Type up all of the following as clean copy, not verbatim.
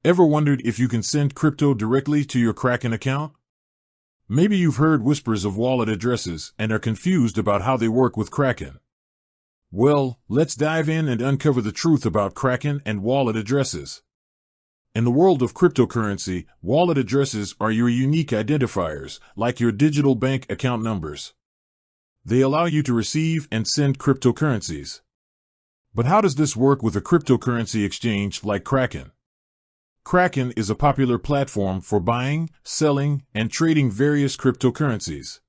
Ever wondered if you can send crypto directly to your Kraken account? Maybe you've heard whispers of wallet addresses and are confused about how they work with Kraken. Well, let's dive in and uncover the truth about Kraken and wallet addresses. In the world of cryptocurrency, wallet addresses are your unique identifiers, like your digital bank account numbers. They allow you to receive and send cryptocurrencies. But how does this work with a cryptocurrency exchange like Kraken? Kraken is a popular platform for buying, selling, and trading various cryptocurrencies.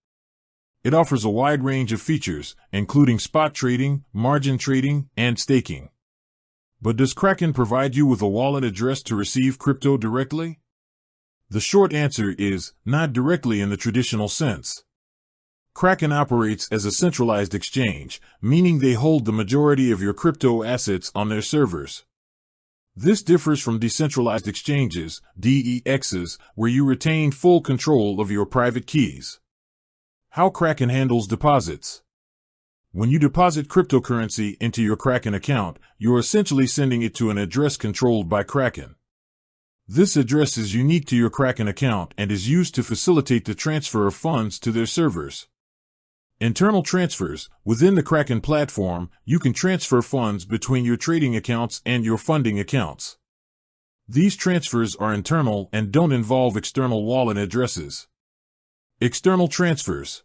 It offers a wide range of features, including spot trading, margin trading, and staking. But does Kraken provide you with a wallet address to receive crypto directly? The short answer is, not directly in the traditional sense. Kraken operates as a centralized exchange, meaning they hold the majority of your crypto assets on their servers. This differs from decentralized exchanges, DEXs, where you retain full control of your private keys. How Kraken handles deposits. When you deposit cryptocurrency into your Kraken account, you're essentially sending it to an address controlled by Kraken. This address is unique to your Kraken account and is used to facilitate the transfer of funds to their servers. Internal transfers. Within the Kraken platform, you can transfer funds between your trading accounts and your funding accounts. These transfers are internal and don't involve external wallet addresses. External transfers.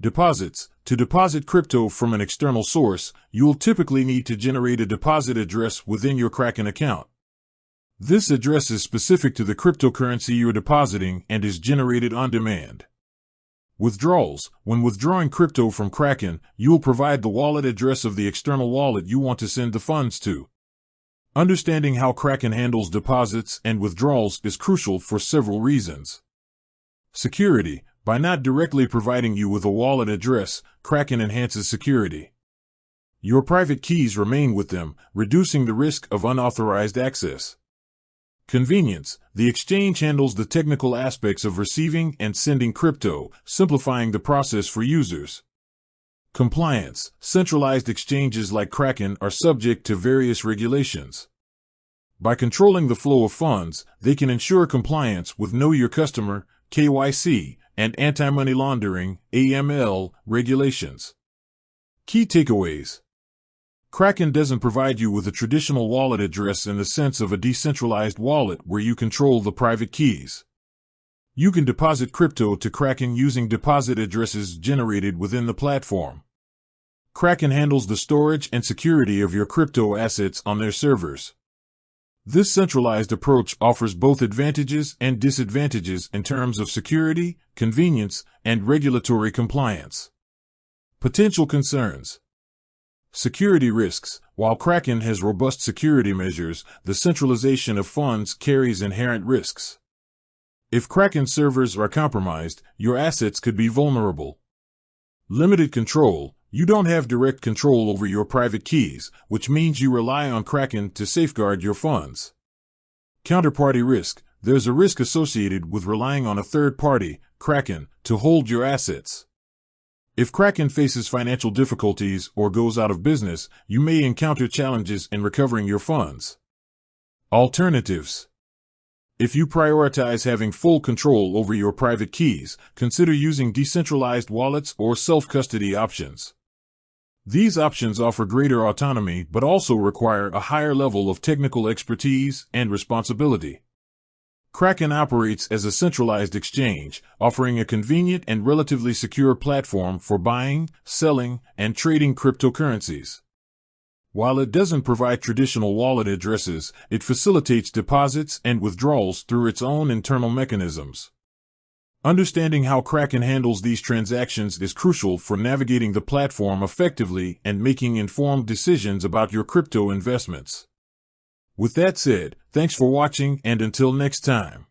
Deposits. To deposit crypto from an external source, you'll typically need to generate a deposit address within your Kraken account. This address is specific to the cryptocurrency you're depositing and is generated on demand. Withdrawals. When withdrawing crypto from Kraken, you will provide the wallet address of the external wallet you want to send the funds to. Understanding how Kraken handles deposits and withdrawals is crucial for several reasons. Security. By not directly providing you with a wallet address, Kraken enhances security. Your private keys remain with them, reducing the risk of unauthorized access. Convenience. The exchange handles the technical aspects of receiving and sending crypto, simplifying the process for users. Compliance. Centralized exchanges like Kraken are subject to various regulations. By controlling the flow of funds, they can ensure compliance with Know Your Customer, KYC, and anti-money laundering, AML, regulations. Key takeaways. Kraken doesn't provide you with a traditional wallet address in the sense of a decentralized wallet where you control the private keys. You can deposit crypto to Kraken using deposit addresses generated within the platform. Kraken handles the storage and security of your crypto assets on their servers. This centralized approach offers both advantages and disadvantages in terms of security, convenience, and regulatory compliance. Potential concerns. Security risks. While Kraken has robust security measures, the centralization of funds carries inherent risks. If Kraken servers are compromised, your assets could be vulnerable. Limited control. You don't have direct control over your private keys, which means you rely on Kraken to safeguard your funds. Counterparty risk. There's a risk associated with relying on a third party, Kraken, to hold your assets. If Kraken faces financial difficulties or goes out of business, you may encounter challenges in recovering your funds. Alternatives. If you prioritize having full control over your private keys, consider using decentralized wallets or self-custody options. These options offer greater autonomy but also require a higher level of technical expertise and responsibility. Kraken operates as a centralized exchange, offering a convenient and relatively secure platform for buying, selling, and trading cryptocurrencies. While it doesn't provide traditional wallet addresses, it facilitates deposits and withdrawals through its own internal mechanisms. Understanding how Kraken handles these transactions is crucial for navigating the platform effectively and making informed decisions about your crypto investments. With that said, thanks for watching and until next time.